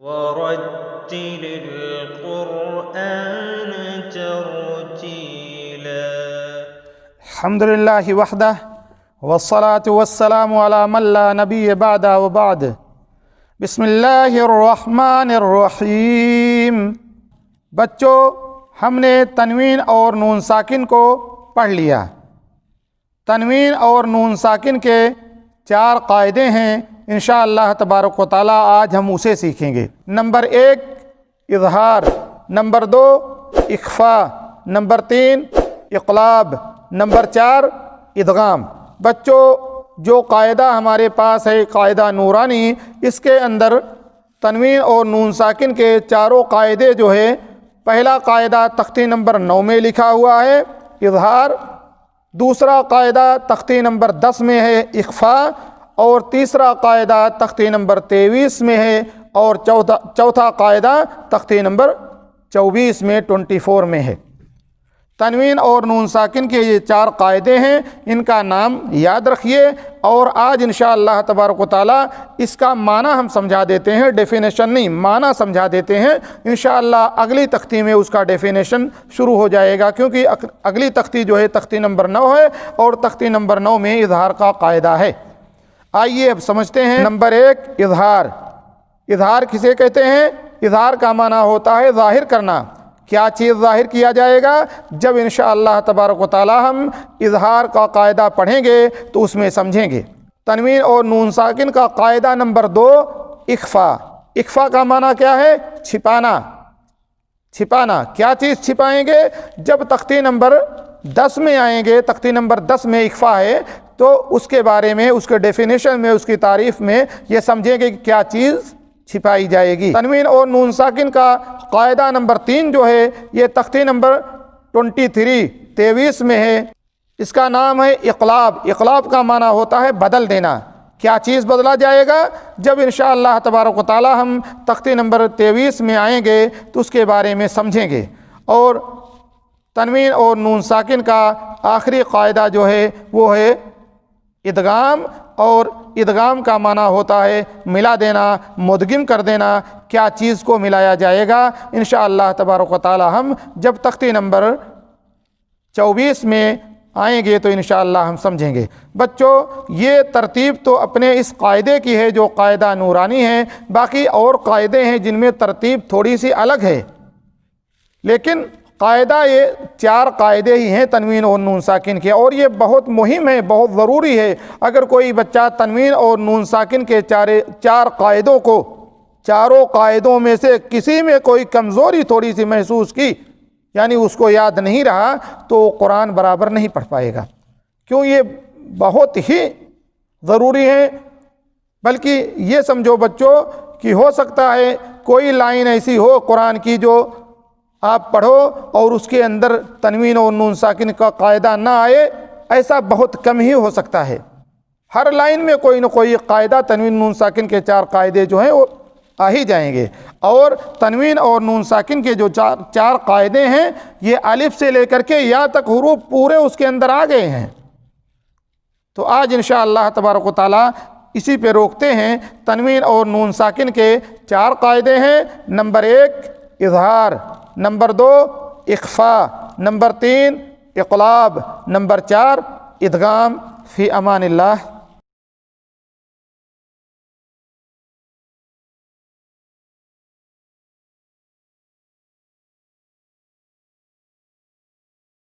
ورتل القرآن ترتيلا. الحمد للہ وحدہ والصلاة والسلام علی من لا نبی بعد وبعد. بسم اللہ الرحمن الرحیم. بچوں، ہم نے تنوین اور نون ساکن کو پڑھ لیا. تنوین اور نون ساکن کے 4 قاعدے ہیں. انشاءاللہ تبارک و تعالی آج ہم اسے سیکھیں گے. نمبر 1 اظہار، نمبر 2 اخفاء، نمبر 3 اقلاب، نمبر 4 ادغام. بچوں، جو قاعدہ ہمارے پاس ہے قاعدہ نورانی، اس کے اندر تنوین اور نون ساکن کے 4 قاعدے جو ہے، پہلا قاعدہ تختی نمبر 9 میں لکھا ہوا ہے اظہار، دوسرا قاعدہ تختی نمبر 10 میں ہے اخفاء، اور تیسرا قاعدہ تختی نمبر 23 میں ہے، اور چوتھا قاعدہ تختی نمبر 24 میں 24 میں ہے. تنوین اور نون ساکن کے یہ 4 قاعدے ہیں، ان کا نام یاد رکھیے. اور آج انشاءاللہ تبارک و تعالی اس کا معنی ہم سمجھا دیتے ہیں، ڈیفینیشن نہیں، معنی سمجھا دیتے ہیں. انشاءاللہ اگلی تختی میں اس کا ڈیفینیشن شروع ہو جائے گا، کیونکہ اگلی تختی جو ہے تختی نمبر 9 ہے، اور تختی نمبر 9 میں اظہار کا قاعدہ ہے. آئیے اب سمجھتے ہیں. نمبر 1 اظہار. اظہار کسے کہتے ہیں؟ اظہار کا معنی ہوتا ہے ظاہر کرنا. کیا چیز ظاہر کیا جائے گا؟ جب انشاءاللہ تبارک و تعالی ہم اظہار کا قاعدہ پڑھیں گے تو اس میں سمجھیں گے. تنوین اور نون ساکن کا قاعدہ نمبر 2 اخفاء. اخفاء کا معنی کیا ہے؟ چھپانا. چھپانا. کیا چیز چھپائیں گے؟ جب تختی نمبر 10 میں آئیں گے، تختی نمبر 10 میں اخفاء ہے، تو اس کے بارے میں، اس کے ڈیفینیشن میں، اس کی تعریف میں یہ سمجھیں گے کہ کیا چیز چھپائی جائے گی. تنوین اور نون ساکن کا قاعدہ نمبر 3 جو ہے، یہ تختی نمبر 23 میں ہے. اس کا نام ہے اقلاب. اقلاب کا معنی ہوتا ہے بدل دینا. کیا چیز بدلا جائے گا؟ جب انشاءاللہ تبارک و تعالی ہم تختی نمبر 23 میں آئیں گے تو اس کے بارے میں سمجھیں گے. اور تنوین اور نون ساکن کا آخری قاعدہ جو ہے وہ ہے ادغام. اور ادغام کا معنی ہوتا ہے ملا دینا، مدغم کر دینا. کیا چیز کو ملایا جائے گا؟ انشاءاللہ تبارک و تعالی ہم جب تختی نمبر 24 میں آئیں گے تو انشاءاللہ ہم سمجھیں گے. بچوں، یہ ترتیب تو اپنے اس قاعدے کی ہے جو قاعدہ نورانی ہے. باقی اور قاعدے ہیں جن میں ترتیب تھوڑی سی الگ ہے، لیکن قاعدہ یہ 4 قاعدے ہی ہیں تنوین اور نون ساکن کے. اور یہ بہت مہم ہے، بہت ضروری ہے. اگر کوئی بچہ تنوین اور نون ساکن کے 4 قاعدوں کو، چاروں قاعدوں میں سے کسی میں کوئی کمزوری تھوڑی سی محسوس کی، یعنی اس کو یاد نہیں رہا، تو وہ قرآن برابر نہیں پڑھ پائے گا. کیوں؟ یہ بہت ہی ضروری ہے. بلکہ یہ سمجھو بچوں کہ ہو سکتا ہے کوئی لائن ایسی ہو قرآن کی جو آپ پڑھو اور اس کے اندر تنوین اور نون ساکن کا قاعدہ نہ آئے. ایسا بہت کم ہی ہو سکتا ہے. ہر لائن میں کوئی نہ کوئی قاعدہ، تنوین نون ساکن کے 4 قاعدے جو ہیں وہ آ ہی جائیں گے. اور تنوین اور نون ساکن کے جو 4 قاعدے ہیں، یہ الف سے لے کر کے یا تک حروف پورے اس کے اندر آ گئے ہیں. تو آج انشاءاللہ تبارک و تعالی اسی پہ روکتے ہیں. تنوین اور نون ساکن کے 4 قاعدے ہیں. نمبر 1 اظہار، نمبر 2 اخفاء، نمبر 3 اقلاب، نمبر 4 ادغام. فی امان اللہ.